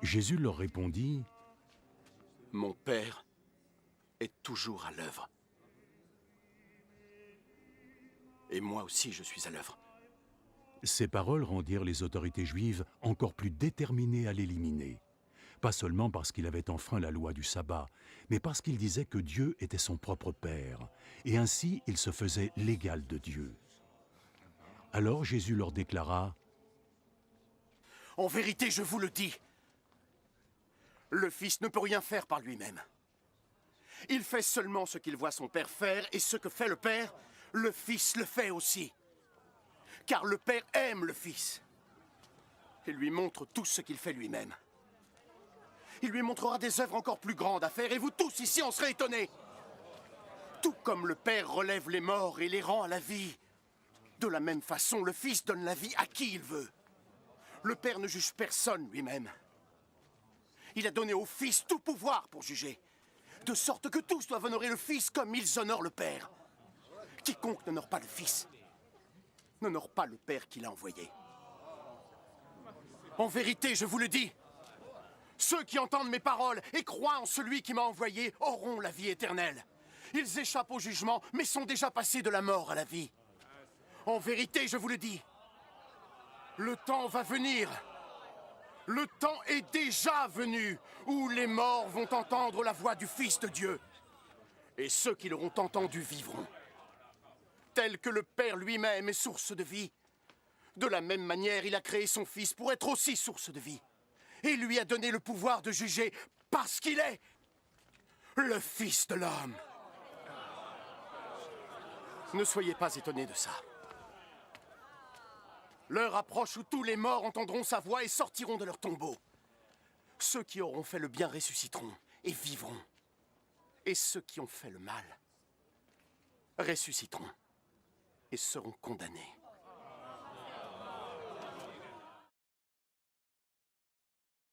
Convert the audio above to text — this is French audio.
Jésus leur répondit, « Mon Père est toujours à l'œuvre. Et moi aussi je suis à l'œuvre. » Ces paroles rendirent les autorités juives encore plus déterminées à l'éliminer. Pas seulement parce qu'il avait enfreint la loi du sabbat, mais parce qu'il disait que Dieu était son propre Père, et ainsi il se faisait l'égal de Dieu. Alors Jésus leur déclara, « En vérité, je vous le dis, le Fils ne peut rien faire par lui-même. Il fait seulement ce qu'il voit son Père faire, et ce que fait le Père, le Fils le fait aussi. Car le Père aime le Fils et lui montre tout ce qu'il fait lui-même. Il lui montrera des œuvres encore plus grandes à faire, et vous tous ici en serez étonnés. Tout comme le Père relève les morts et les rend à la vie, de la même façon, le Fils donne la vie à qui il veut. Le Père ne juge personne lui-même. Il a donné au Fils tout pouvoir pour juger, de sorte que tous doivent honorer le Fils comme ils honorent le Père. Quiconque n'honore pas le Fils n'honore pas le Père qui l'a envoyé. En vérité, je vous le dis, ceux qui entendent mes paroles et croient en celui qui m'a envoyé auront la vie éternelle. Ils échappent au jugement, mais sont déjà passés de la mort à la vie. En vérité, je vous le dis, le temps va venir. Le temps est déjà venu où les morts vont entendre la voix du Fils de Dieu. Et ceux qui l'auront entendu vivront. Tel que le Père lui-même est source de vie, de la même manière, il a créé son Fils pour être aussi source de vie. Et lui a donné le pouvoir de juger parce qu'il est le Fils de l'homme. Ne soyez pas étonnés de ça. L'heure approche où tous les morts entendront sa voix et sortiront de leur tombeau. Ceux qui auront fait le bien ressusciteront et vivront. Et ceux qui ont fait le mal ressusciteront et seront condamnés.